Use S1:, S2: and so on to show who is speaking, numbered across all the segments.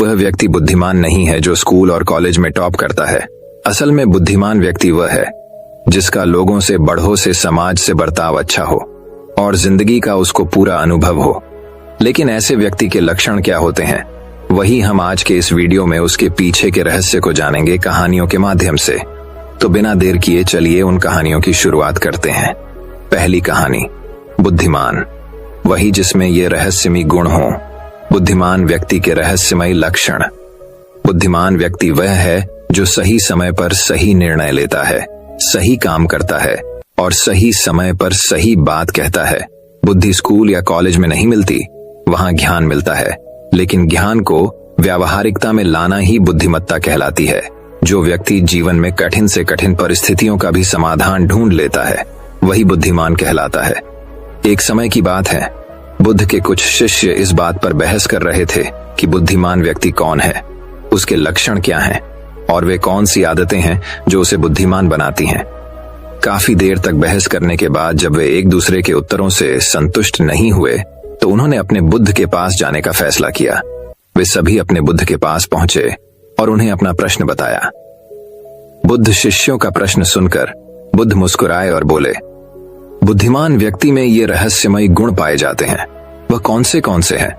S1: वह व्यक्ति बुद्धिमान नहीं है जो स्कूल और कॉलेज में टॉप करता है। असल में बुद्धिमान व्यक्ति वह है जिसका लोगों से, बड़ों से, समाज से बर्ताव अच्छा हो और जिंदगी का उसको पूरा अनुभव हो। लेकिन ऐसे व्यक्ति के लक्षण क्या होते हैं, वही हम आज के इस वीडियो में उसके पीछे के रहस्य को जानेंगे कहानियों के माध्यम से। तो बिना देर किए चलिए उन कहानियों की शुरुआत करते हैं। पहली कहानी, बुद्धिमान, वही जिसमें ये रहस्यमयी गुण हो। बुद्धिमान व्यक्ति के रहस्यमयी लक्षण। बुद्धिमान व्यक्ति वह है जो सही समय पर सही निर्णय लेता है, सही काम करता है और सही समय पर सही बात कहता है। बुद्धि स्कूल या कॉलेज में नहीं मिलती, वहां ज्ञान मिलता है, लेकिन ज्ञान को व्यावहारिकता में लाना ही बुद्धिमत्ता कहलाती है। जो व्यक्ति जीवन में कठिन से कठिन परिस्थितियों का भी समाधान ढूंढ लेता है, वही बुद्धिमान कहलाता है। एक समय की बात है, बुद्ध के कुछ शिष्य इस बात पर बहस कर रहे थे कि बुद्धिमान व्यक्ति कौन है, उसके लक्षण क्या हैं और वे कौन सी आदतें हैं जो उसे बुद्धिमान बनाती हैं। काफी देर तक बहस करने के बाद जब वे एक दूसरे के उत्तरों से संतुष्ट नहीं हुए तो उन्होंने अपने बुद्ध के पास जाने का फैसला किया। वे सभी अपने बुद्ध के पास पहुंचे और उन्हें अपना प्रश्न बताया। बुद्ध शिष्यों का प्रश्न सुनकर बुद्ध मुस्कुराए और बोले, बुद्धिमान व्यक्ति में ये रहस्यमयी गुण पाए जाते हैं। वह कौन से हैं?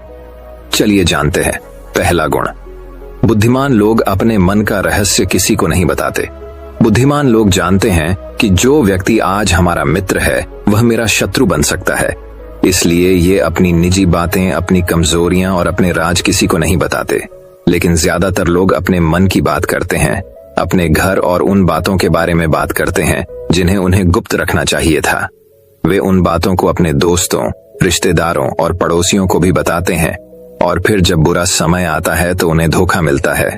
S1: चलिए जानते हैं। पहला गुण, बुद्धिमान लोग अपने मन का रहस्य किसी को नहीं बताते। बुद्धिमान लोग जानते हैं कि जो व्यक्ति आज हमारा मित्र है वह मेरा शत्रु बन सकता है, इसलिए ये अपनी निजी बातें, अपनी कमजोरियां और अपने राज किसी को नहीं बताते। लेकिन ज्यादातर लोग अपने मन की बात करते हैं, अपने घर और उन बातों के बारे में बात करते हैं जिन्हें उन्हें गुप्त रखना चाहिए था। वे उन बातों को अपने दोस्तों, रिश्तेदारों और पड़ोसियों को भी बताते हैं और फिर जब बुरा समय आता है तो उन्हें धोखा मिलता है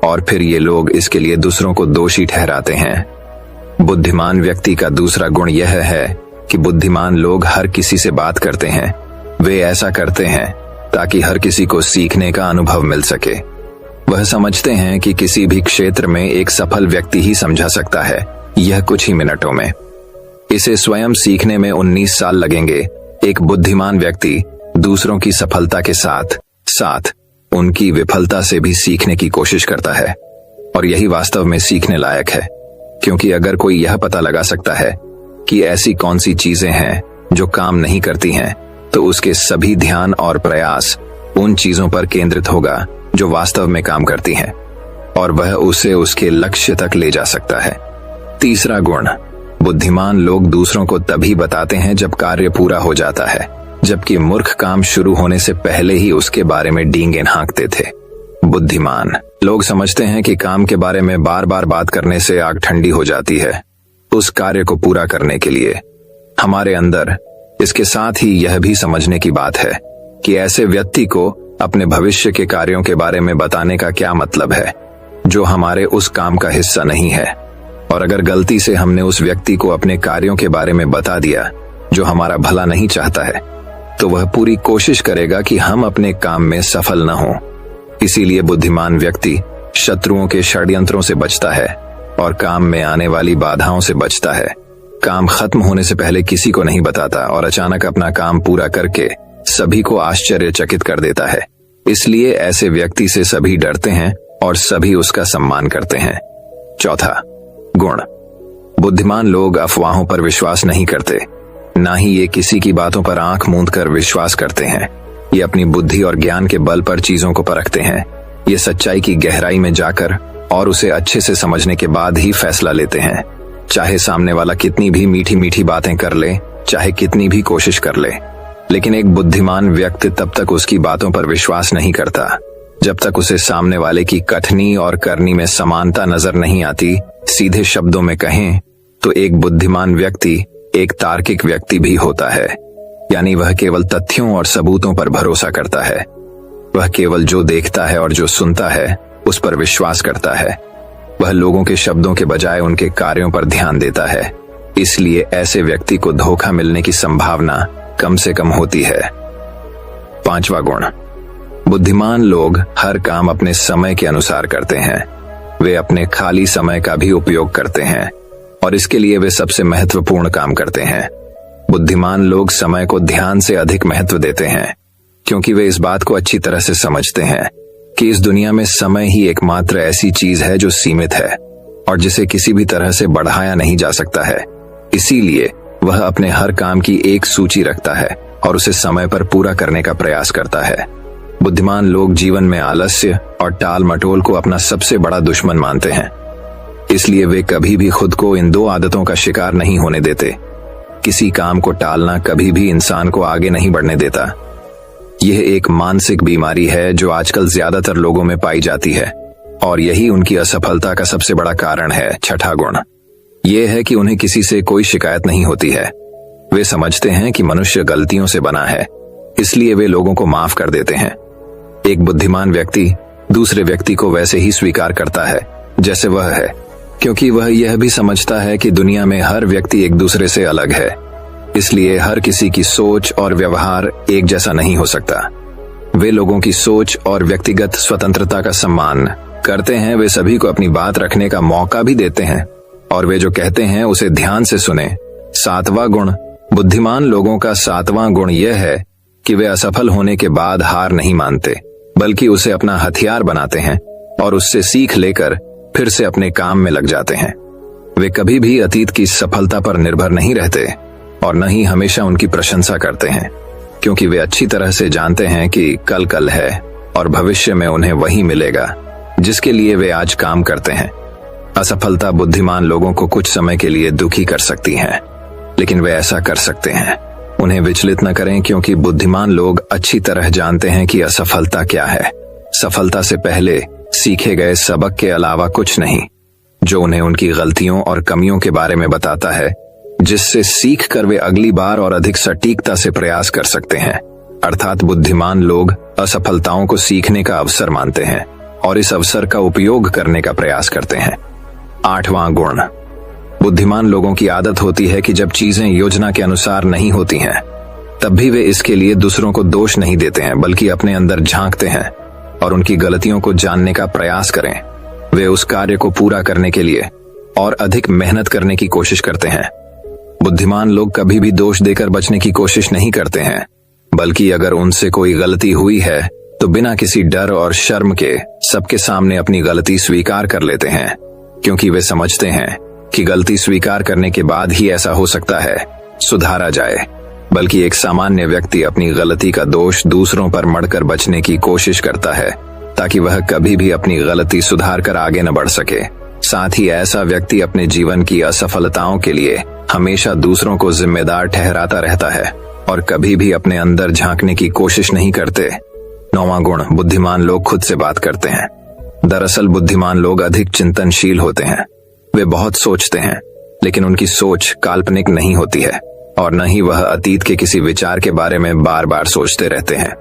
S1: और फिर ये लोग इसके लिए दूसरों को दोषी ठहराते हैं। बुद्धिमान व्यक्ति का दूसरा गुण यह है कि बुद्धिमान लोग हर किसी से बात करते हैं। वे ऐसा करते हैं ताकि हर किसी को सीखने का अनुभव मिल सके। वह समझते हैं कि किसी भी क्षेत्र में एक सफल व्यक्ति ही समझा सकता है, यह कुछ ही मिनटों में। इसे स्वयं सीखने में 19 साल लगेंगे। एक बुद्धिमान व्यक्ति दूसरों की सफलता के साथ साथ उनकी विफलता से भी सीखने की कोशिश करता है और यही वास्तव में सीखने लायक है, क्योंकि अगर कोई यह पता लगा सकता है कि ऐसी कौन सी चीजें हैं जो काम नहीं करती हैं, तो उसके सभी ध्यान और प्रयास उन चीजों पर केंद्रित होगा जो वास्तव में काम करती हैं और वह उसे उसके लक्ष्य तक ले जा सकता है। तीसरा गुण, बुद्धिमान लोग दूसरों को तभी बताते हैं जब कार्य पूरा हो जाता है, जबकि मूर्ख काम शुरू होने से पहले ही उसके बारे में डींगे हाँकते थे। बुद्धिमान लोग समझते हैं कि काम के बारे में बार बार बात करने से आग ठंडी हो जाती है। उस कार्य को पूरा करने के लिए हमारे अंदर इसके साथ ही यह भी समझने की बात है कि ऐसे व्यक्ति को अपने भविष्य के कार्यों के बारे में बताने का क्या मतलब है जो हमारे उस काम का हिस्सा नहीं है। और अगर गलती से हमने उस व्यक्ति को अपने कार्यों के बारे में बता दिया जो हमारा भला नहीं चाहता है, तो वह पूरी कोशिश करेगा कि हम अपने काम में सफल न हों। इसीलिए बुद्धिमान व्यक्ति शत्रुओं के षड्यंत्रों से बचता है और काम में आने वाली बाधाओं से बचता है। काम खत्म होने से पहले किसी को नहीं बताता और अचानक अपना काम पूरा करके सभी को आश्चर्यचकित कर देता है। इसलिए ऐसे व्यक्ति से सभी डरते हैं और सभी उसका सम्मान करते हैं। चौथा गुण, बुद्धिमान लोग अफवाहों पर विश्वास नहीं करते, ना ही ये किसी की बातों पर आंख मूंद कर विश्वास करते हैं। ये अपनी बुद्धि और ज्ञान के बल पर चीजों को परखते हैं। ये सच्चाई की गहराई में जाकर और उसे अच्छे से समझने के बाद ही फैसला लेते हैं, चाहे सामने वाला कितनी भी मीठी मीठी बातें कर ले, चाहे कितनी भी कोशिश कर ले। लेकिन एक बुद्धिमान व्यक्ति तब तक उसकी बातों पर विश्वास नहीं करता जब तक उसे सामने वाले की कथनी और करनी में समानता नजर नहीं आती। सीधे शब्दों में कहें तो एक बुद्धिमान व्यक्ति एक तार्किक व्यक्ति भी होता है, यानी वह केवल तथ्यों और सबूतों पर भरोसा करता है। वह केवल जो देखता है और जो सुनता है उस पर विश्वास करता है। वह लोगों के शब्दों के बजाय उनके कार्यों पर ध्यान देता है। इसलिए ऐसे व्यक्ति को धोखा मिलने की संभावना कम से कम होती है। पांचवा गुण, बुद्धिमान लोग हर काम अपने समय के अनुसार करते हैं। वे अपने खाली समय का भी उपयोग करते हैं और इसके लिए वे सबसे महत्वपूर्ण काम करते हैं। बुद्धिमान लोग समय को ध्यान से अधिक महत्व देते हैं क्योंकि वे इस बात को अच्छी तरह से समझते हैं कि इस दुनिया में समय ही एकमात्र ऐसी चीज है जो सीमित है और जिसे किसी भी तरह से बढ़ाया नहीं जा सकता है। इसीलिए वह अपने हर काम की एक सूची रखता है और उसे समय पर पूरा करने का प्रयास करता है। बुद्धिमान लोग जीवन में आलस्य और टाल मटोल को अपना सबसे बड़ा दुश्मन मानते हैं। इसलिए वे कभी भी खुद को इन दो आदतों का शिकार नहीं होने देते। किसी काम को टालना कभी भी इंसान को आगे नहीं बढ़ने देता। यह एक मानसिक बीमारी है जो आजकल ज्यादातर लोगों में पाई जाती है और यही उनकी असफलता का सबसे बड़ा कारण है। छठा गुण यह है कि उन्हें किसी से कोई शिकायत नहीं होती है। वे समझते हैं कि मनुष्य गलतियों से बना है, इसलिए वे लोगों को माफ कर देते हैं। एक बुद्धिमान व्यक्ति दूसरे व्यक्ति को वैसे ही स्वीकार करता है जैसे वह है, क्योंकि वह यह भी समझता है कि दुनिया में हर व्यक्ति एक दूसरे से अलग है। इसलिए हर किसी की सोच और व्यवहार एक जैसा नहीं हो सकता। वे लोगों की सोच और व्यक्तिगत स्वतंत्रता का सम्मान करते हैं। वे सभी को अपनी बात रखने का मौका भी देते हैं और वे जो कहते हैं उसे ध्यान से सुने। सातवां गुण बुद्धिमान लोगों का सातवां गुण यह है कि वे असफल होने के बाद हार नहीं मानते, बल्कि उसे अपना हथियार बनाते हैं और उससे सीख लेकर फिर से अपने काम में लग जाते हैं। वे कभी भी अतीत की सफलता पर निर्भर नहीं रहते और न ही हमेशा उनकी प्रशंसा करते हैं, क्योंकि वे अच्छी तरह से जानते हैं कि कल है और भविष्य में उन्हें वही मिलेगा जिसके लिए वे आज काम करते हैं। असफलता बुद्धिमान लोगों को कुछ समय के लिए दुखी कर सकती है, लेकिन वे ऐसा कर सकते हैं। उन्हें विचलित न करें, क्योंकि बुद्धिमान लोग अच्छी तरह जानते हैं कि असफलता क्या है। सफलता से पहले सीखे गए सबक के अलावा कुछ नहीं, जो उन्हें उनकी गलतियों और कमियों के बारे में बताता है, जिससे सीख कर वे अगली बार और अधिक सटीकता से प्रयास कर सकते हैं। अर्थात बुद्धिमान लोग असफलताओं को सीखने का अवसर मानते हैं और इस अवसर का उपयोग करने का प्रयास करते हैं। आठवां गुण बुद्धिमान लोगों की आदत होती है कि जब चीजें योजना के अनुसार नहीं होती हैं, तब भी वे इसके लिए दूसरों को दोष नहीं देते हैं, बल्कि अपने अंदर झांकते हैं और उनकी गलतियों को जानने का प्रयास करें। वे उस कार्य को पूरा करने के लिए और अधिक मेहनत करने की कोशिश करते हैं। बुद्धिमान लोग कभी भी दोष देकर बचने की कोशिश नहीं करते हैं, बल्कि अगर उनसे कोई गलती हुई है तो बिना किसी डर और शर्म के सबके सामने अपनी गलती स्वीकार कर लेते हैं, क्योंकि वे समझते हैं कि गलती स्वीकार करने के बाद ही ऐसा हो सकता है सुधारा जाए। बल्कि एक सामान्य व्यक्ति अपनी गलती का दोष दूसरों पर मढ़कर बचने की कोशिश करता है, ताकि वह कभी भी अपनी गलती सुधार कर आगे न बढ़ सके। साथ ही ऐसा व्यक्ति अपने जीवन की असफलताओं के लिए हमेशा दूसरों को जिम्मेदार ठहराता रहता है और कभी भी अपने अंदर झांकने की कोशिश नहीं करते। नौवां गुण बुद्धिमान लोग खुद से बात करते हैं। दरअसल बुद्धिमान लोग अधिक चिंतनशील होते हैं। वे बहुत सोचते हैं, लेकिन उनकी सोच काल्पनिक नहीं होती है और न ही वह अतीत के किसी विचार के बारे में बार बार सोचते रहते हैं।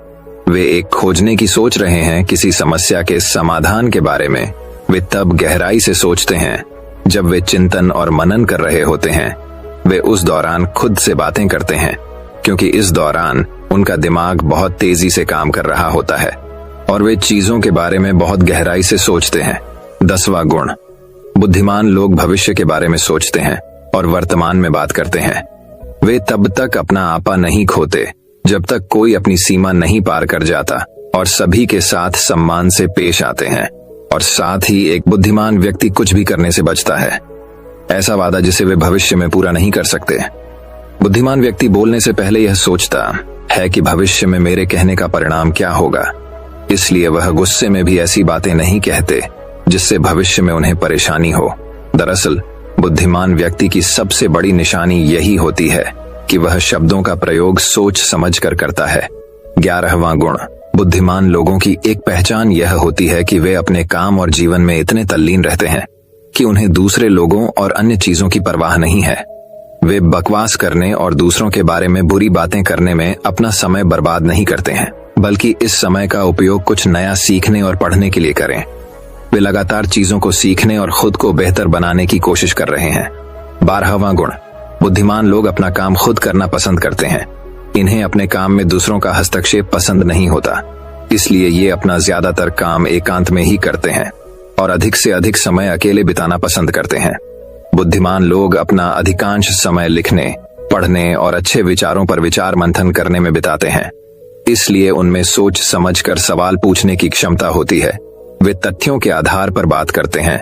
S1: वे एक खोजने की सोच रहे हैं, किसी समस्या के समाधान के बारे में वे तब गहराई से सोचते हैं जब वे चिंतन और मनन कर रहे होते हैं। वे उस दौरान खुद से बातें करते हैं, क्योंकि इस दौरान उनका दिमाग बहुत तेजी से काम कर रहा होता है और वे चीजों के बारे में बहुत गहराई से सोचते हैं। 10वां गुण बुद्धिमान लोग भविष्य के बारे में सोचते हैं और वर्तमान में बात करते हैं। वे तब तक अपना आपा नहीं खोते जब तक कोई अपनी सीमा नहीं पार कर जाता और सभी के साथ सम्मान से पेश आते हैं। और साथ ही एक बुद्धिमान व्यक्ति कुछ भी करने से बचता है, ऐसा वादा जिसे वे भविष्य में पूरा नहीं कर सकते। बुद्धिमान व्यक्ति बोलने से पहले यह सोचता है कि भविष्य में मेरे कहने का परिणाम क्या होगा, इसलिए वह गुस्से में भी ऐसी बातें नहीं कहते जिससे भविष्य में उन्हें परेशानी हो। दरअसल बुद्धिमान व्यक्ति की सबसे बड़ी निशानी यही होती है कि वह शब्दों का प्रयोग सोच समझ कर करता है। 11वां गुण बुद्धिमान लोगों की एक पहचान यह होती है कि वे अपने काम और जीवन में इतने तल्लीन रहते हैं कि उन्हें दूसरे लोगों और अन्य चीजों की परवाह नहीं है। वे बकवास करने और दूसरों के बारे में बुरी बातें करने में अपना समय बर्बाद नहीं करते हैं, बल्कि इस समय का उपयोग कुछ नया सीखने और पढ़ने के लिए करें। वे लगातार चीजों को सीखने और खुद को बेहतर बनाने की कोशिश कर रहे हैं। 12वां गुण बुद्धिमान लोग अपना काम खुद करना पसंद करते हैं। इन्हें अपने काम में दूसरों का हस्तक्षेप पसंद नहीं होता, इसलिए ये अपना ज्यादातर काम एकांत में ही करते हैं और अधिक से अधिक समय अकेले बिताना पसंद करते हैं। बुद्धिमान लोग अपना अधिकांश समय लिखने, पढ़ने और अच्छे विचारों पर विचार मंथन करने में बिताते हैं। इसलिए उनमें सोच समझकर सवाल पूछने की क्षमता होती है। वे तथ्यों के आधार पर बात करते हैं,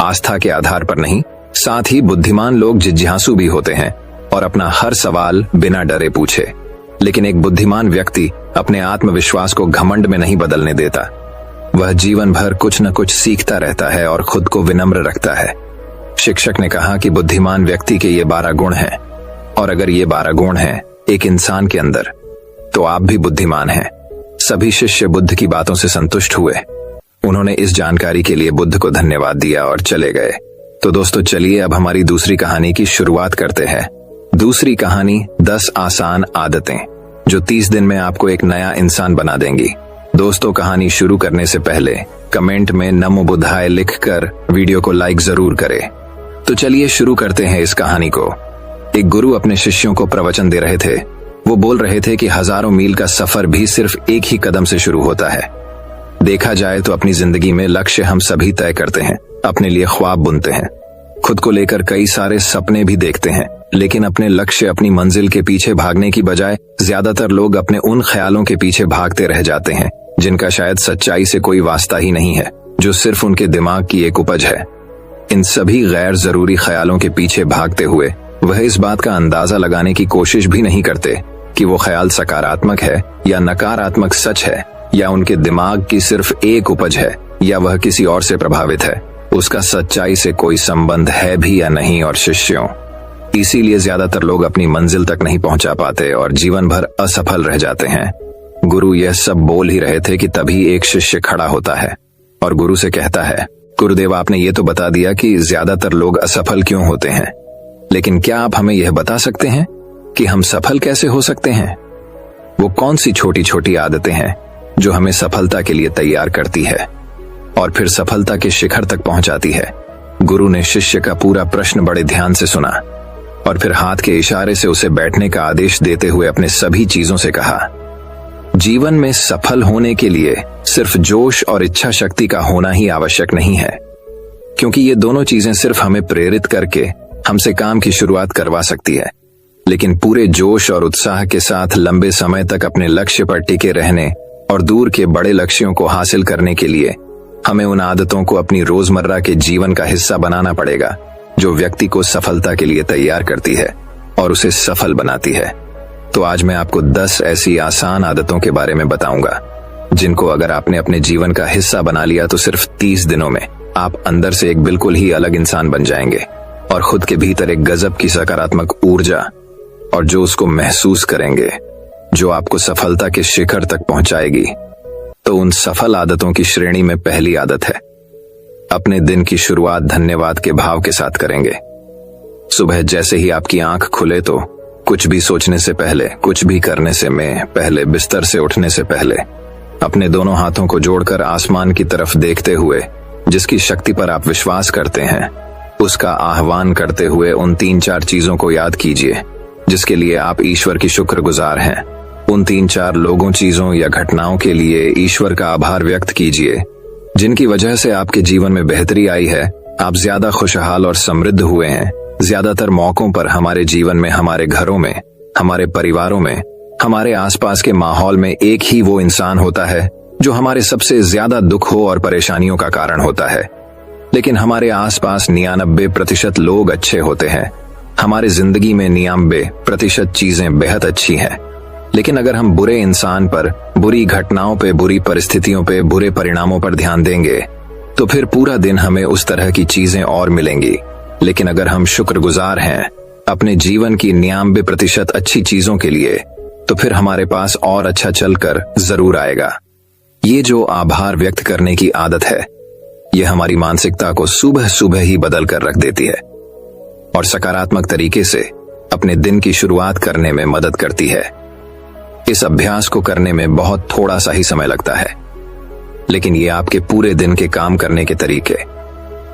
S1: आस्था के आधार पर नहीं। साथ ही बुद्धिमान लोग जिज्ञासु भी होते हैं और अपना हर सवाल बिना डरे पूछे। लेकिन एक बुद्धिमान व्यक्ति अपने आत्मविश्वास को घमंड में नहीं बदलने देता। वह जीवन भर कुछ न कुछ सीखता रहता है और खुद को विनम्र रखता है। शिक्षक ने कहा कि बुद्धिमान व्यक्ति के ये 12 गुण हैं, और अगर ये 12 गुण हैं एक इंसान के अंदर, तो आप भी बुद्धिमान हैं। सभी शिष्य बुद्ध की बातों से संतुष्ट हुए। उन्होंने इस जानकारी के लिए बुद्ध को धन्यवाद दिया और चले गए। तो दोस्तों, चलिए अब हमारी दूसरी कहानी की शुरुआत करते हैं। दूसरी कहानी 10 आसान आदतें जो 30 दिन में आपको एक नया इंसान बना देंगी। दोस्तों, कहानी शुरू करने से पहले कमेंट में नमो बुद्धाय लिखकर वीडियो को लाइक जरूर करें। तो चलिए शुरू करते हैं इस कहानी को। एक गुरु अपने शिष्यों को प्रवचन दे रहे थे। वो बोल रहे थे कि हजारों मील का सफर भी सिर्फ एक ही कदम से शुरू होता है। देखा जाए तो अपनी जिंदगी में लक्ष्य हम सभी तय करते हैं, अपने लिए ख्वाब बुनते हैं, खुद को लेकर कई सारे सपने भी देखते हैं। लेकिन अपने लक्ष्य, अपनी मंजिल के पीछे भागने की बजाय ज्यादातर लोग अपने उन ख्यालों के पीछे भागते रह जाते हैं जिनका शायद सच्चाई से कोई वास्ता ही नहीं है, जो सिर्फ उनके दिमाग की एक उपज है। इन सभी गैर जरूरी ख्यालों के पीछे भागते हुए वह इस बात का अंदाजा लगाने की कोशिश भी नहीं करते कि वो ख्याल सकारात्मक है या नकारात्मक सच है, या उनके दिमाग की सिर्फ एक उपज है, या वह किसी और से प्रभावित है। उसका सच्चाई से कोई संबंध है भी या नहीं। और शिष्यों, इसीलिए ज्यादातर लोग अपनी मंजिल तक नहीं पहुंचा पाते और जीवन भर असफल रह जाते हैं। गुरु यह सब बोल ही रहे थे कि तभी एक शिष्य खड़ा होता है और गुरु से कहता है, गुरुदेव, आपने ये तो बता दिया कि ज्यादातर लोग असफल क्यों होते हैं, लेकिन क्या आप हमें यह बता सकते हैं कि हम सफल कैसे हो सकते हैं? वो कौन सी छोटी छोटी आदतें हैं जो हमें सफलता के लिए तैयार करती है और फिर सफलता के शिखर तक पहुंचाती है? गुरु ने शिष्य का पूरा प्रश्न बड़े ध्यान से सुना और फिर हाथ के इशारे से उसे बैठने का आदेश देते हुए अपने सभी चीजों से कहा, जीवन में सफल होने के लिए सिर्फ जोश और इच्छा शक्ति का होना ही आवश्यक नहीं है, क्योंकि ये दोनों चीजें सिर्फ हमें प्रेरित करके हमसे काम की शुरुआत करवा सकती है। लेकिन पूरे जोश और उत्साह के साथ लंबे समय तक अपने लक्ष्य पर टिके रहने और दूर के बड़े लक्ष्यों को हासिल करने के लिए हमें उन आदतों को अपनी रोजमर्रा के जीवन का हिस्सा बनाना पड़ेगा जो व्यक्ति को सफलता के लिए तैयार करती है और उसे सफल बनाती है। तो आज मैं आपको 10 ऐसी आसान आदतों के बारे में बताऊंगा जिनको अगर आपने अपने जीवन का हिस्सा बना लिया तो सिर्फ 30 दिनों में आप अंदर से एक बिल्कुल ही अलग इंसान बन जाएंगे और खुद के भीतर एक गजब की सकारात्मक ऊर्जा और जो उसको महसूस करेंगे, जो आपको सफलता के शिखर तक पहुंचाएगी। तो उन सफल आदतों की श्रेणी में पहली आदत है, अपने दिन की शुरुआत धन्यवाद के भाव के साथ करेंगे। सुबह जैसे ही आपकी आंख खुले तो कुछ भी सोचने से पहले, कुछ भी करने से पहले, बिस्तर से उठने से पहले अपने दोनों हाथों को जोड़कर आसमान की तरफ देखते हुए जिसकी शक्ति पर आप विश्वास करते हैं उसका आह्वान करते हुए उन 3-4 चीजों को याद कीजिए जिसके लिए आप ईश्वर की शुक्रगुजार हैं। उन 3-4 लोगों, चीजों या घटनाओं के लिए ईश्वर का आभार व्यक्त कीजिए जिनकी वजह से आपके जीवन में बेहतरी आई है, आप ज्यादा खुशहाल और समृद्ध हुए हैं। ज्यादातर मौकों पर हमारे जीवन में, हमारे घरों में, हमारे परिवारों में, हमारे आसपास के माहौल में एक ही वो इंसान होता है जो हमारे सबसे ज्यादा दुख हो और परेशानियों का कारण होता है। लेकिन हमारे आसपास 99% लोग अच्छे होते हैं। हमारे जिंदगी में 99% चीजें बेहद अच्छी हैं। लेकिन अगर हम बुरे इंसान पर, बुरी घटनाओं पे, बुरी परिस्थितियों पे, बुरे परिणामों पर ध्यान देंगे तो फिर पूरा दिन हमें उस तरह की चीजें और मिलेंगी। लेकिन अगर हम शुक्रगुजार हैं अपने जीवन की 99% अच्छी चीजों के लिए, तो फिर हमारे पास और अच्छा चलकर जरूर आएगा। ये जो आभार व्यक्त करने की आदत है, यह हमारी मानसिकता को सुबह सुबह ही बदल कर रख देती है और सकारात्मक तरीके से अपने दिन की शुरुआत करने में मदद करती है। इस अभ्यास को करने में बहुत थोड़ा सा ही समय लगता है, लेकिन ये आपके पूरे दिन के काम करने के तरीके,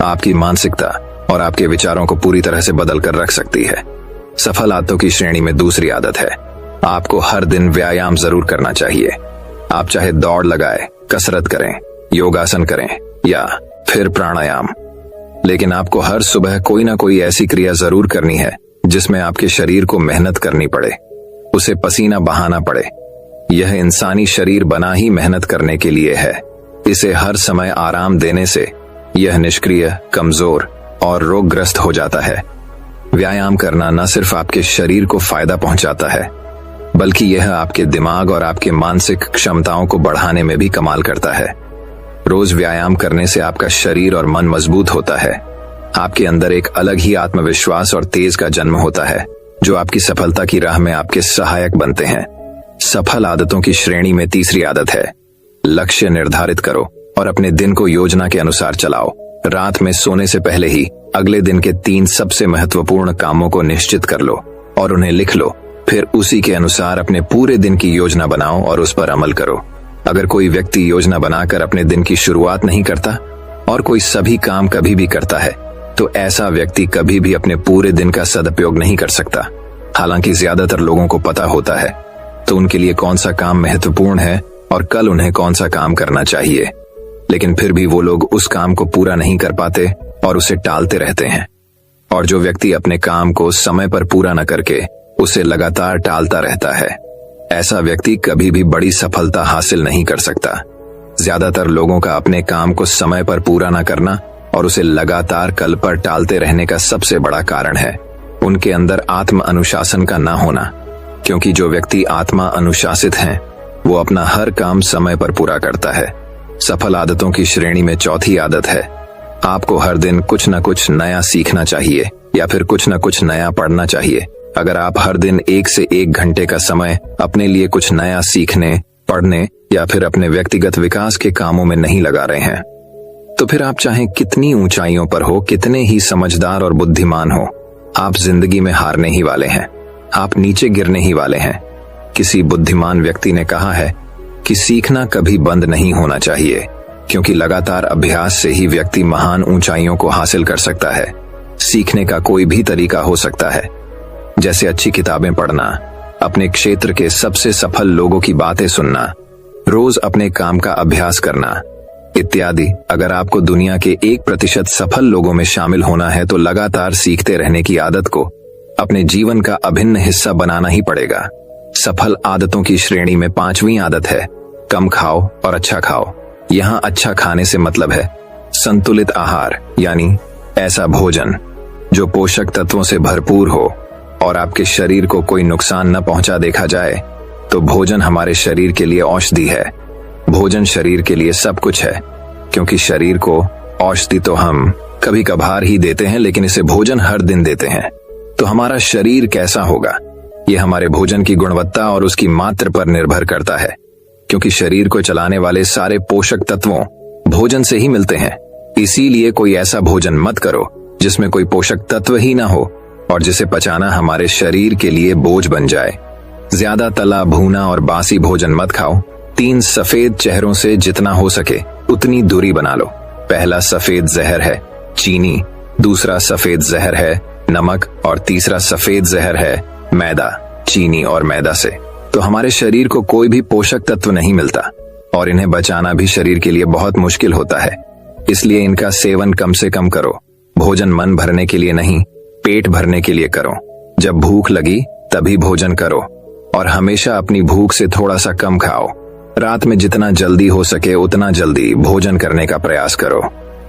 S1: आपकी मानसिकता और आपके विचारों को पूरी तरह से बदल कर रख सकती है। सफल आदतों की श्रेणी में दूसरी आदत है, आपको हर दिन व्यायाम जरूर करना चाहिए। आप चाहे दौड़ लगाए, कसरत करें, योगासन करें या फिर प्राणायाम, लेकिन आपको हर सुबह कोई ना कोई ऐसी क्रिया जरूर करनी है जिसमें आपके शरीर को मेहनत करनी पड़े, उसे पसीना बहाना पड़े। यह इंसानी शरीर बना ही मेहनत करने के लिए है। इसे हर समय आराम देने से यह निष्क्रिय, कमजोर और रोगग्रस्त हो जाता है। व्यायाम करना न सिर्फ आपके शरीर को फायदा पहुंचाता है, बल्कि यह आपके दिमाग और आपके मानसिक क्षमताओं को बढ़ाने में भी कमाल करता है। रोज व्यायाम करने से आपका शरीर और मन मजबूत होता है। आपके अंदर एक अलग ही आत्मविश्वास और तेज का जन्म होता है, जो आपकी सफलता की राह में आपके सहायक बनते हैं। सफल आदतों की श्रेणी में तीसरी आदत है, लक्ष्य निर्धारित करो और अपने दिन को योजना के अनुसार चलाओ। रात में सोने से पहले ही अगले दिन के 3 सबसे महत्वपूर्ण कामों को निश्चित कर लो और उन्हें लिख लो। फिर उसी के अनुसार अपने पूरे दिन की योजना बनाओ और उस पर अमल करो। अगर कोई व्यक्ति योजना बनाकर अपने दिन की शुरुआत नहीं करता और कोई सभी काम कभी भी करता है, तो ऐसा व्यक्ति कभी भी अपने पूरे दिन का सदुपयोग नहीं कर सकता। हालांकि ज्यादातर लोगों को पता होता है तो उनके लिए कौन सा काम महत्वपूर्ण है और कल उन्हें कौन सा काम करना चाहिए, लेकिन फिर भी वो लोग उस काम को पूरा नहीं कर पाते और उसे टालते रहते हैं। और जो व्यक्ति अपने काम को समय पर पूरा न करके उसे लगातार टालता रहता है, ऐसा व्यक्ति कभी भी बड़ी सफलता हासिल नहीं कर सकता। ज्यादातर लोगों का अपने काम को समय पर पूरा न करना और उसे लगातार कल पर टालते रहने का सबसे बड़ा कारण है उनके अंदर आत्म अनुशासन का ना होना। क्योंकि जो व्यक्ति आत्मा अनुशासित है वो अपना हर काम समय पर पूरा करता है। सफल आदतों की श्रेणी में चौथी आदत है, आपको हर दिन कुछ न कुछ नया सीखना चाहिए या फिर कुछ न कुछ नया पढ़ना चाहिए। अगर आप हर दिन 1 से 1 घंटे का समय अपने लिए कुछ नया सीखने, पढ़ने या फिर अपने व्यक्तिगत विकास के कामों में नहीं लगा रहे हैं, तो फिर आप चाहे कितनी ऊंचाइयों पर हो, कितने ही समझदार और बुद्धिमान हो, आप जिंदगी में हारने ही वाले हैं। आप नीचे गिरने ही वाले हैं। किसी बुद्धिमान व्यक्ति ने कहा है कि सीखना कभी बंद नहीं होना चाहिए, क्योंकि लगातार अभ्यास से ही व्यक्ति महान ऊंचाइयों को हासिल कर सकता है। सीखने का कोई भी तरीका हो सकता है, जैसे अच्छी किताबें पढ़ना, अपने क्षेत्र के सबसे सफल लोगों की बातें सुनना, रोज अपने काम का अभ्यास करना इत्यादि। अगर आपको दुनिया के 1% सफल लोगों में शामिल होना है तो लगातार सीखते रहने की आदत को अपने जीवन का अभिन्न हिस्सा बनाना ही पड़ेगा। सफल आदतों की श्रेणी में 5वीं आदत है, कम खाओ और अच्छा खाओ। यहाँ अच्छा खाने से मतलब है संतुलित आहार, यानी ऐसा भोजन जो पोषक तत्वों से भरपूर हो और आपके शरीर को कोई नुकसान न पहुंचा देखा जाए। तो भोजन हमारे शरीर के लिए औषधि है। भोजन शरीर के लिए सब कुछ है, क्योंकि शरीर को औषधि तो हम कभी कभार ही देते हैं, लेकिन इसे भोजन हर दिन देते हैं। तो हमारा शरीर कैसा होगा, यह हमारे भोजन की गुणवत्ता और उसकी मात्रा पर निर्भर करता है, क्योंकि शरीर को चलाने वाले सारे पोषक तत्वों भोजन से ही मिलते हैं। इसीलिए कोई ऐसा भोजन मत करो जिसमें कोई पोषक तत्व ही ना हो और जिसे पचाना हमारे शरीर के लिए बोझ बन जाए। ज्यादा तला भुना और बासी भोजन मत खाओ। 3 सफेद चेहरों से जितना हो सके उतनी दूरी बना लो। पहला सफेद जहर है चीनी, दूसरा सफेद जहर है नमक और तीसरा सफेद जहर है मैदा। चीनी और मैदा से तो हमारे शरीर को कोई भी पोषक तत्व नहीं मिलता और इन्हें बचाना भी शरीर के लिए बहुत मुश्किल होता है। इसलिए इनका सेवन कम से कम करो। भोजन मन भरने के लिए नहीं, पेट भरने के लिए करो। जब भूख लगी तभी भोजन करो और हमेशा अपनी भूख से थोड़ा सा कम खाओ। रात में जितना जल्दी हो सके उतना जल्दी भोजन करने का प्रयास करो।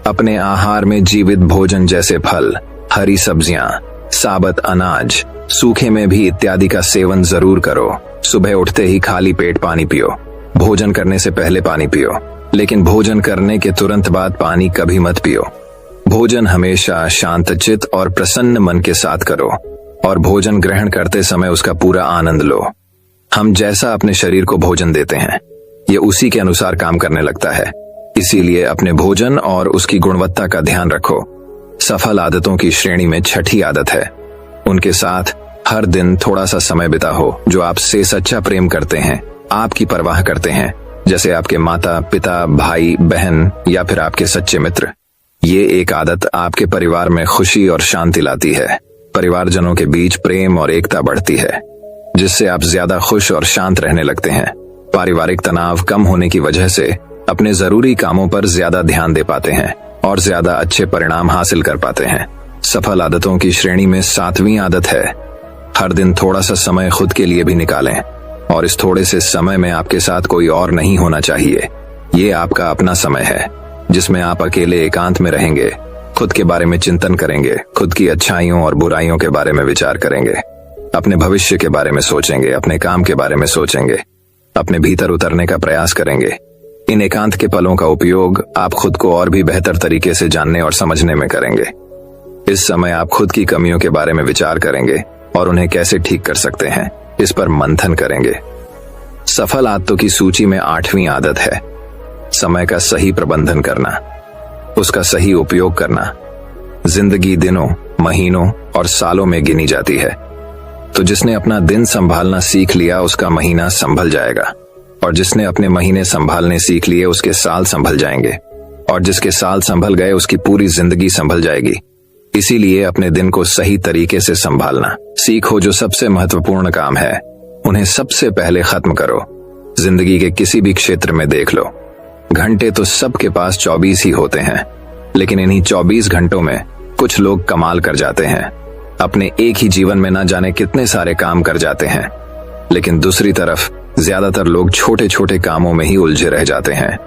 S1: अपने आहार में जीवित भोजन जैसे फल, हरी सब्जियां, साबुत अनाज, सूखे में भी इत्यादि का सेवन जरूर करो। सुबह उठते ही खाली पेट पानी पियो। भोजन करने से पहले पानी पियो, लेकिन भोजन करने के तुरंत बाद पानी कभी मत पियो। भोजन हमेशा शांतचित्त और प्रसन्न मन के साथ करो और भोजन ग्रहण करते समय उसका पूरा आनंद लो। हम जैसा अपने शरीर को भोजन देते हैं, ये उसी के अनुसार काम करने लगता है। इसीलिए अपने भोजन और उसकी गुणवत्ता का ध्यान रखो। सफल आदतों की श्रेणी में 6ठी आदत है, उनके साथ हर दिन थोड़ा सा समय बिताओ। जो आपसे सच्चा प्रेम करते हैं, आपकी परवाह करते हैं, जैसे आपके माता पिता, भाई बहन या फिर आपके सच्चे मित्र। ये एक आदत आपके परिवार में खुशी और शांति लाती है। परिवारजनों के बीच प्रेम और एकता बढ़ती है, जिससे आप ज्यादा खुश और शांत रहने लगते हैं। पारिवारिक तनाव कम होने की वजह से अपने जरूरी कामों पर ज्यादा ध्यान दे पाते हैं और ज्यादा अच्छे परिणाम हासिल कर पाते हैं। सफल आदतों की श्रेणी में 7वीं आदत है, हर दिन थोड़ा सा समय खुद के लिए भी निकालें। और इस थोड़े से समय में आपके साथ कोई और नहीं होना चाहिए। ये आपका अपना समय है जिसमें आप अकेले एकांत में रहेंगे, खुद के बारे में चिंतन करेंगे, खुद की अच्छाइयों और बुराइयों के बारे में विचार करेंगे, अपने भविष्य के बारे में सोचेंगे, अपने काम के बारे में सोचेंगे, अपने भीतर उतरने का प्रयास करेंगे। इन एकांत के पलों का उपयोग आप खुद को और भी बेहतर तरीके से जानने और समझने में करेंगे। इस समय आप खुद की कमियों के बारे में विचार करेंगे और उन्हें कैसे ठीक कर सकते हैं, इस पर मंथन करेंगे। सफल आदतों की सूची में 8वीं आदत है समय का सही प्रबंधन करना, उसका सही उपयोग करना। जिंदगी दिनों, महीनों और सालों में गिनी जाती है, तो जिसने अपना दिन संभालना सीख लिया उसका महीना संभल जाएगा, और जिसने अपने महीने संभालने सीख लिए उसके साल संभल जाएंगे, और जिसके साल संभल गए उसकी पूरी जिंदगी संभल जाएगी। इसीलिए अपने दिन को सही तरीके से संभालना सीखो। जो सबसे महत्वपूर्ण काम है उन्हें सबसे पहले खत्म करो। जिंदगी के किसी भी क्षेत्र में देख लो, घंटे तो सबके पास 24 ही होते हैं, लेकिन इन्हीं 24 घंटों में कुछ लोग कमाल कर जाते हैं। अपने एक ही जीवन में न जाने कितने सारे काम कर जाते हैं, लेकिन दूसरी तरफ ज्यादातर लोग छोटे छोटे कामों में ही उलझे रह जाते हैं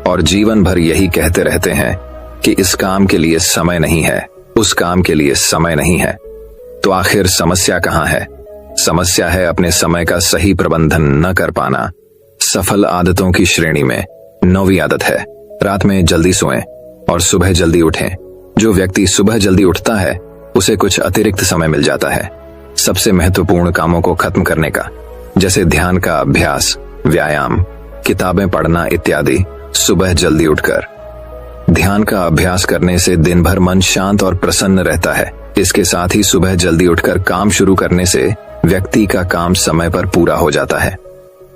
S1: और जीवन भर यही कहते रहते हैं कि इस काम के लिए समय नहीं है, उस काम के लिए समय नहीं है। तो आखिर समस्या कहाँ है? समस्या है अपने समय का सही प्रबंधन न कर पाना। सफल आदतों की श्रेणी में 9वीं आदत है रात में जल्दी सोएं और सुबह जल्दी उठें। जो व्यक्ति सुबह जल्दी उठता है उसे कुछ अतिरिक्त समय मिल जाता है सबसे महत्वपूर्ण कामों को खत्म करने का, जैसे ध्यान का अभ्यास, व्यायाम, किताबें पढ़ना इत्यादि। सुबह जल्दी उठकर ध्यान का अभ्यास करने से दिन भर मन शांत और प्रसन्न रहता है। इसके साथ ही सुबह जल्दी उठकर काम शुरू करने से व्यक्ति का काम समय पर पूरा हो जाता है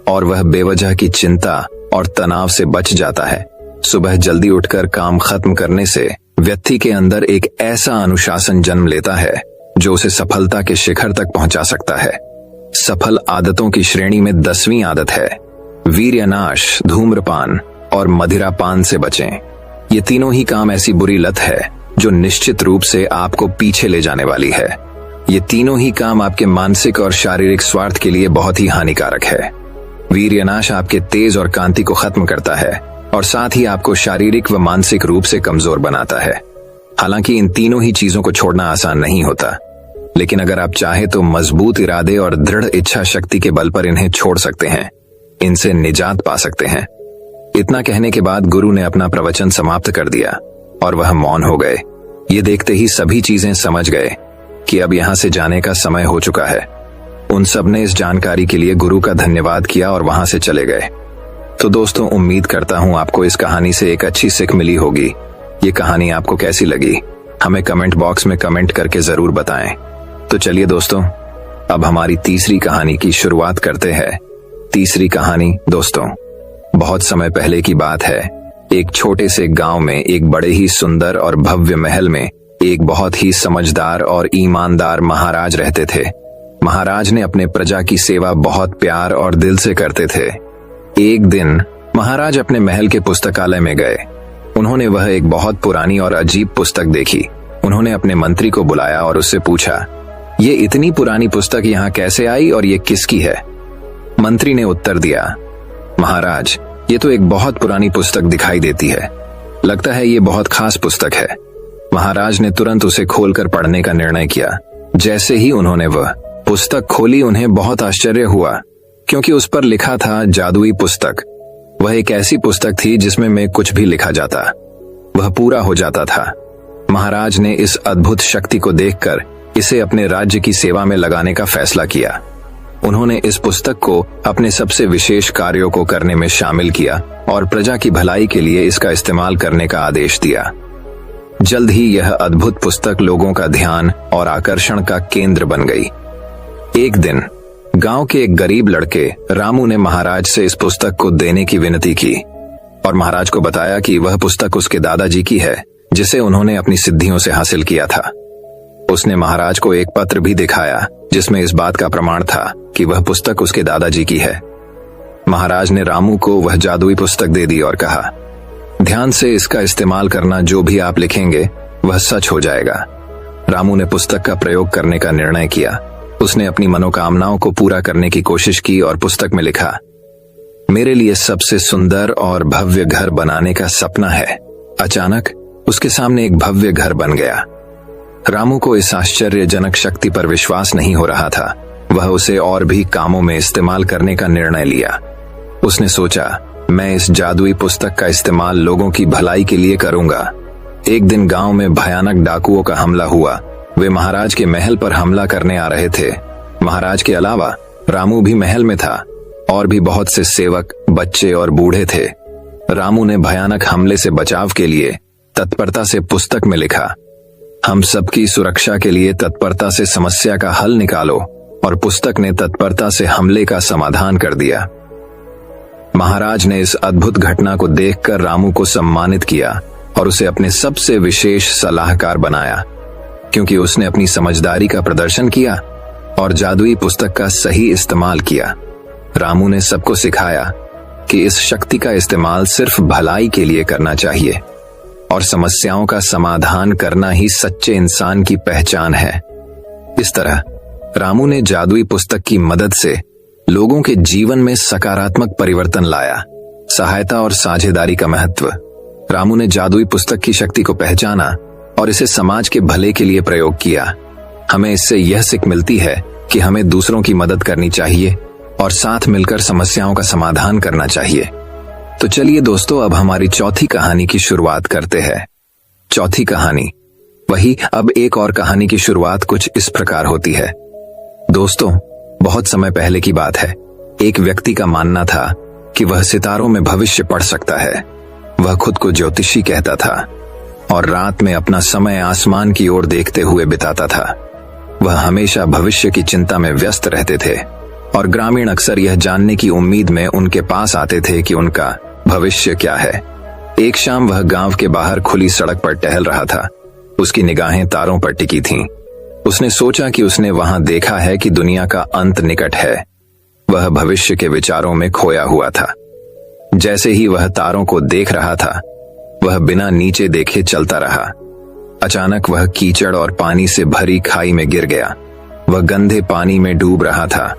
S1: और वह बेवजह की चिंता और तनाव से बच जाता है। सुबह जल्दी उठकर काम खत्म करने से व्यक्ति के अंदर एक ऐसा अनुशासन जन्म लेता है जो उसे सफलता के शिखर तक पहुंचा सकता है। सफल आदतों की श्रेणी में 10वीं आदत है वीर्यनाश, धूम्रपान और मदिरापान से बचें। ये तीनों ही काम ऐसी बुरी लत है जो निश्चित रूप से आपको पीछे ले जाने वाली है। ये तीनों ही काम आपके मानसिक और शारीरिक स्वार्थ के लिए बहुत ही हानिकारक है। वीर्यनाश आपके तेज और कांति को खत्म करता है और साथ ही आपको शारीरिक व मानसिक रूप से कमजोर बनाता है। हालांकि इन तीनों ही चीजों को छोड़ना आसान नहीं होता, लेकिन अगर आप चाहे तो मजबूत इरादे और दृढ़ इच्छा शक्ति के बल पर इन्हें छोड़ सकते हैं, इनसे निजात पा सकते हैं। इतना कहने के बाद गुरु ने अपना प्रवचन समाप्त कर दिया और वह मौन हो गए। ये देखते ही सभी चीजें समझ गए कि अब यहां से जाने का समय हो चुका है। उन सब ने इस जानकारी के लिए गुरु का धन्यवाद किया और वहां से चले गए। तो दोस्तों, उम्मीद करता हूं आपको इस कहानी से एक अच्छी सीख मिली होगी। ये कहानी आपको कैसी लगी हमें कमेंट बॉक्स में कमेंट करके जरूर बताएं। तो चलिए दोस्तों, अब हमारी तीसरी कहानी की शुरुआत करते हैं। तीसरी कहानी दोस्तों, बहुत समय पहले की बात है। एक छोटे से गांव में एक बड़े ही सुंदर और भव्य महल में एक बहुत ही समझदार और ईमानदार महाराज रहते थे। महाराज ने अपने प्रजा की सेवा बहुत प्यार और दिल से करते थे। एक दिन महाराज अपने महल के पुस्तकालय में गए। उन्होंने वह एक बहुत पुरानी और अजीब पुस्तक देखी। उन्होंने अपने मंत्री को बुलाया और उससे पूछा, ये इतनी पुरानी पुस्तक यहाँ कैसे आई और ये किसकी है? मंत्री ने उत्तर दिया, महाराज, ये तो एक बहुत पुरानी पुस्तक दिखाई देती है। लगता है ये बहुत खास पुस्तक है। महाराज ने तुरंत उसे खोलकर पढ़ने का निर्णय किया। जैसे ही उन्होंने वह पुस्तक खोली उन्हें बहुत आश्चर्य हुआ, क्योंकि उस पर लिखा था जादुई पुस्तक। वह एक ऐसी पुस्तक थी जिसमें मैं कुछ भी लिखा जाता वह पूरा हो जाता था। महाराज ने इस अद्भुत शक्ति को देखकर इसे अपने राज्य की सेवा में लगाने का फैसला किया। उन्होंने इस पुस्तक को अपने सबसे विशेष कार्यों को करने में शामिल किया और प्रजा की भलाई के लिए इसका इस्तेमाल करने का आदेश दिया। जल्द ही यह अद्भुत पुस्तक लोगों का ध्यान और आकर्षण का केंद्र बन गई। एक दिन गांव के एक गरीब लड़के रामू ने महाराज से इस पुस्तक को देने की विनती की और महाराज को बताया कि वह पुस्तक उसके दादाजी की है, जिसे उन्होंने अपनी सिद्धियों से हासिल किया था। उसने महाराज को एक पत्र भी दिखाया जिसमें इस बात का प्रमाण था कि वह पुस्तक उसके दादाजी की है। महाराज ने रामू को वह जादुई पुस्तक दे दी और कहा, ध्यान से इसका इस्तेमाल करना, जो भी आप लिखेंगे वह सच हो जाएगा। रामू ने पुस्तक का प्रयोग करने का निर्णय किया उसने अपनी मनोकामनाओं को पूरा करने की कोशिश की और पुस्तक में लिखा, मेरे लिए सबसे सुंदर और भव्य घर बनाने का सपना है। अचानक उसके सामने एक भव्य घर बन गया। रामू को इस आश्चर्यजनक शक्ति पर विश्वास नहीं हो रहा था। वह उसे और भी कामों में इस्तेमाल करने का निर्णय लिया। उसने सोचा, मैं इस जादुई पुस्तक का इस्तेमाल लोगों की भलाई के लिए करूंगा। एक दिन गांव में भयानक डाकुओं का हमला हुआ। वे महाराज के महल पर हमला करने आ रहे थे। महाराज के अलावा रामू भी महल में था और भी बहुत से सेवक, बच्चे और बूढ़े थे। रामू ने भयानक हमले से बचाव के लिए तत्परता से पुस्तक में लिखा, हम सबकी सुरक्षा के लिए तत्परता से समस्या का हल निकालो, और पुस्तक ने तत्परता से हमले का समाधान कर दिया। महाराज ने इस अद्भुत घटना को देखकर रामू को सम्मानित किया और उसे अपने सबसे विशेष सलाहकार बनाया, क्योंकि उसने अपनी समझदारी का प्रदर्शन किया और जादुई पुस्तक का सही इस्तेमाल किया। रामू ने सबको सिखाया कि इस शक्ति का इस्तेमाल सिर्फ भलाई के लिए करना चाहिए और समस्याओं का समाधान करना ही सच्चे इंसान की पहचान है। इस तरह रामू ने जादुई पुस्तक की मदद से लोगों के जीवन में सकारात्मक परिवर्तन लाया। सहायता और साझेदारी का महत्व। रामू ने जादुई पुस्तक की शक्ति को पहचाना और इसे समाज के भले के लिए प्रयोग किया। हमें इससे यह सीख मिलती है कि हमें दूसरों की मदद करनी चाहिए और साथ मिलकर समस्याओं का समाधान करना चाहिए। तो चलिए दोस्तों, अब हमारी चौथी कहानी की शुरुआत करते हैं। चौथी कहानी अब एक और कहानी की शुरुआत कुछ इस प्रकार होती है। दोस्तों, बहुत समय पहले की बात है। एक व्यक्ति का मानना था कि वह सितारों में भविष्य पढ़ सकता है। वह खुद को ज्योतिषी कहता था और रात में अपना समय आसमान की ओर देखते हुए बिताता था। वह हमेशा भविष्य की चिंता में व्यस्त रहते थे और ग्रामीण अक्सर यह जानने की उम्मीद में उनके पास आते थे कि उनका भविष्य क्या है। एक शाम वह गांव के बाहर खुली सड़क पर टहल रहा था। उसकी निगाहें तारों पर टिकी थीं। उसने सोचा कि उसने वहां देखा है कि दुनिया का अंत निकट है। वह भविष्य के विचारों में खोया हुआ था। जैसे ही वह तारों को देख रहा था, वह बिना नीचे देखे चलता रहा। अचानक वह कीचड़ और पानी से भरी खाई में गिर गया। वह गंदे पानी में डूब रहा था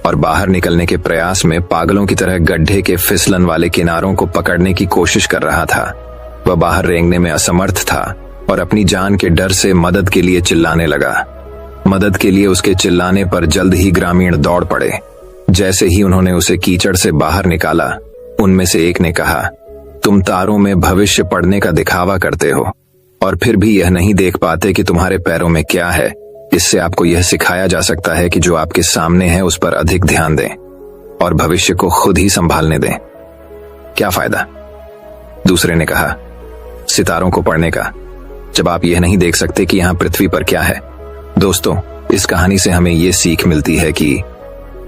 S1: और बाहर निकलने के प्रयास में पागलों की तरह गड्ढे के फिसलन वाले किनारों को पकड़ने की कोशिश कर रहा था। वह बाहर रेंगने में असमर्थ था और अपनी जान के डर से मदद के लिए चिल्लाने लगा। मदद के लिए उसके चिल्लाने पर जल्द ही ग्रामीण दौड़ पड़े। जैसे ही उन्होंने उसे कीचड़ से बाहर निकाला, उनमें से एक ने कहा, तुम तारों में भविष्य पढ़ने का दिखावा करते हो और फिर भी यह नहीं देख पाते कि तुम्हारे पैरों में क्या है। इससे आपको यह सिखाया जा सकता है कि जो आपके सामने है उस पर अधिक ध्यान दें और भविष्य को खुद ही संभालने दें। क्या फायदा? दूसरे ने कहा, सितारों को पढ़ने का, जब आप यह नहीं देख सकते कि यहाँ पृथ्वी पर क्या है। दोस्तों, इस कहानी से हमें यह सीख मिलती है कि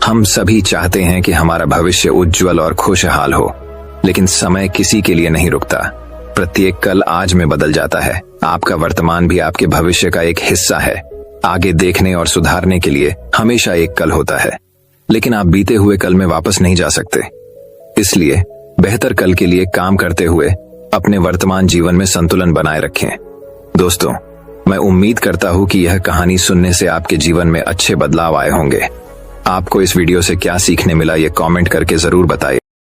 S1: हम सभी चाहते हैं कि हमारा भविष्य उज्जवल और खुशहाल हो, लेकिन समय किसी के लिए नहीं रुकता। प्रत्येक कल आज में बदल जाता है। आपका वर्तमान भी आपके भविष्य का एक हिस्सा है। आगे देखने और सुधारने के लिए हमेशा एक कल होता है, लेकिन आप बीते हुए कल में वापस नहीं जा सकते। इसलिए बेहतर कल के लिए काम करते हुए अपने वर्तमान जीवन में संतुलन बनाए रखें। दोस्तों, मैं उम्मीद करता हूं कि यह कहानी सुनने से आपके जीवन में अच्छे बदलाव आए होंगे। आपको इस वीडियो से क्या सीखने मिला, ये कमेंट करके जरूर बताइए।